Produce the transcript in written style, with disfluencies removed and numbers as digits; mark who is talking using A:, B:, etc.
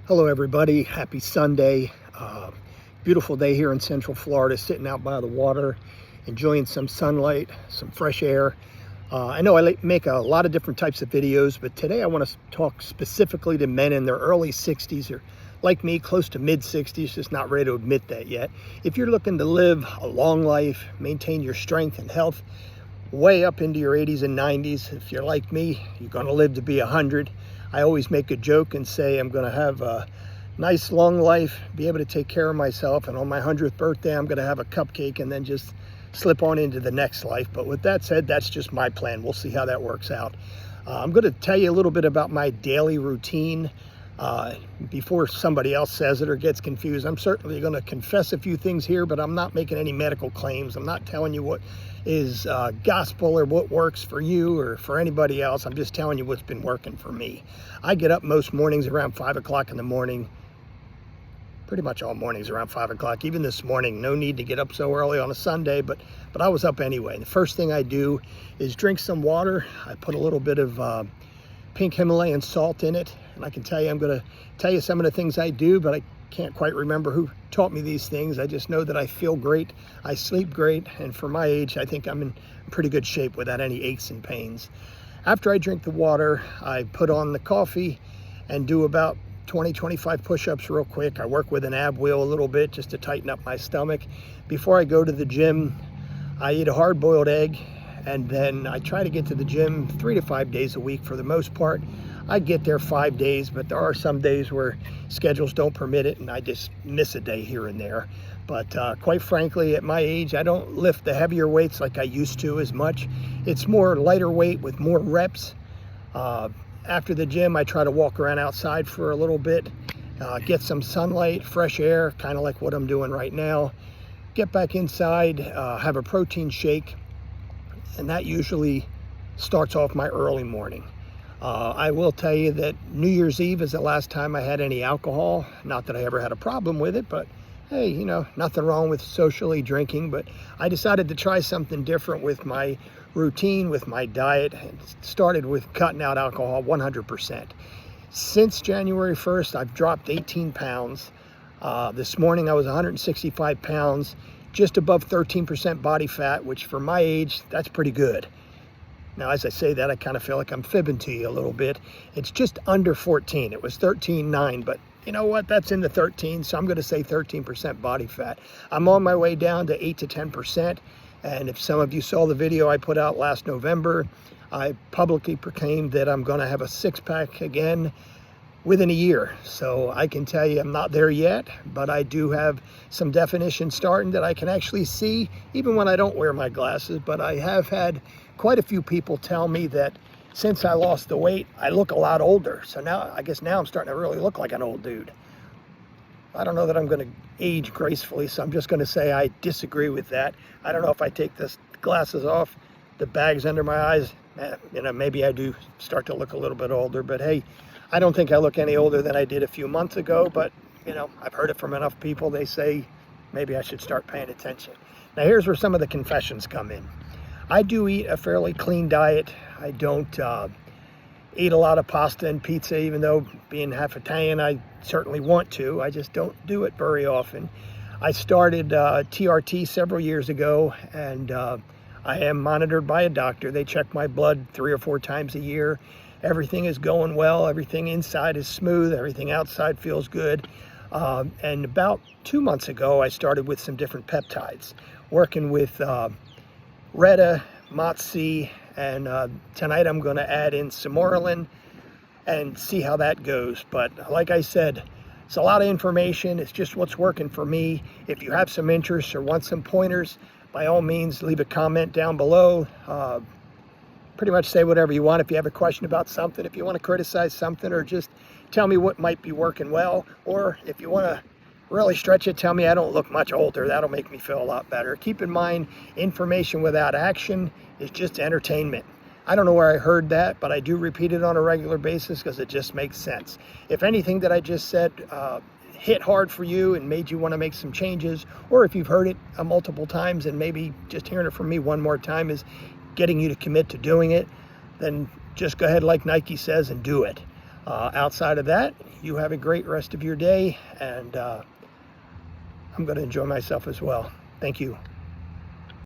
A: Hello everybody, happy Sunday. Beautiful day here in Central Florida, sitting out by the water, enjoying some sunlight, some fresh air. I know I make a lot of different types of videos, but today I want to talk specifically to men in their early 60s or like me, close to mid 60s, just not ready to admit that yet. If you're looking to live a long life, maintain your strength and health way up into your 80s and 90s, if you're like me, you're going to live to be 100. I always make a joke and say I'm going to have a nice long life, be able to take care of myself, and on my 100th birthday I'm going to have a cupcake and then just slip on into the next life. But with that said, that's just my plan. We'll see how that works out. I'm going to tell you a little bit about my daily routine before somebody else says it or gets confused. I'm certainly going to confess a few things here, but I'm not making any medical claims. I'm not telling you what is gospel or what works for you or for anybody else. I'm just telling you what's been working for me. I get up most mornings around 5 o'clock in the morning. Pretty much all mornings around 5 o'clock. Even this morning, no need to get up so early on a Sunday, but I was up anyway. The first thing I do is drink some water. I put a little bit of pink Himalayan salt in it, and I can tell you, I'm going to tell you some of the things I do, but I can't quite remember who taught me these things. I just know that I feel great, I sleep great, and for my age, I think I'm in pretty good shape without any aches and pains. After I drink the water, I put on the coffee and do about 20-25 push-ups real quick. I work with an ab wheel a little bit just to tighten up my stomach. Before I go to the gym, I eat a hard-boiled egg, and then I try to get to the gym 3 to 5 days a week for the most part. I get there 5 days, but there are some days where schedules don't permit it and I just miss a day here and there. But quite frankly, at my age, I don't lift the heavier weights like I used to as much. It's more lighter weight with more reps. After the gym, I try to walk around outside for a little bit, get some sunlight, fresh air, kind of like what I'm doing right now. Get back inside, have a protein shake, and that usually starts off my early morning. I will tell you that New Year's Eve is the last time I had any alcohol. Not that I ever had a problem with it, but hey, you know, nothing wrong with socially drinking. But I decided to try something different with my routine, with my diet, and started with cutting out alcohol 100%. Since January 1st, I've dropped 18 pounds. This morning I was 165 pounds, just above 13% body fat, which for my age, that's pretty good. Now, as I say that, I kind of feel like I'm fibbing to you a little bit. It's just under 14. It was 13.9, but you know what? That's in the 13, so I'm going to say 13% body fat. I'm on my way down to 8 to 10%, and if some of you saw the video I put out last November, I publicly proclaimed that I'm going to have a six-pack again within a year. So I can tell you I'm not there yet, but I do have some definition starting that I can actually see, even when I don't wear my glasses. But I have had quite a few people tell me that since I lost the weight, I look a lot older. So now, I guess now I'm starting to really look like an old dude. I don't know that I'm going to age gracefully, so I'm just going to say I disagree with that. I don't know if I take the glasses off, the bags under my eyes, you know, maybe I do start to look a little bit older, but hey, I don't think I look any older than I did a few months ago, but you know, I've heard it from enough people. They say maybe I should start paying attention. Now here's where some of the confessions come in. I do eat a fairly clean diet. I don't eat a lot of pasta and pizza, even though being half Italian, I certainly want to. I just don't do it very often. I started TRT several years ago, and I am monitored by a doctor. They check my blood 3 or 4 times a year. Everything is going well. Everything inside is smooth. Everything outside feels good. And about 2 months ago, I started with some different peptides, working with Retta, Motzi, and tonight I'm going to add in Samorelin and see how that goes. But like I said, it's a lot of information. It's just what's working for me. If you have some interest or want some pointers, by all means, leave a comment down below. Pretty much say whatever you want. If you have a question about something, if you want to criticize something, or just tell me what might be working well, or if you want to really stretch it, tell me I don't look much older. That'll make me feel a lot better. Keep in mind, information without action is just entertainment. I don't know where I heard that, but I do repeat it on a regular basis because it just makes sense. If anything that I just said hit hard for you and made you want to make some changes, or if you've heard it multiple times and maybe just hearing it from me one more time is getting you to commit to doing it, then just go ahead, like Nike says, and do it. Outside of that, You have a great rest of your day, and I'm going to enjoy myself as well. Thank you.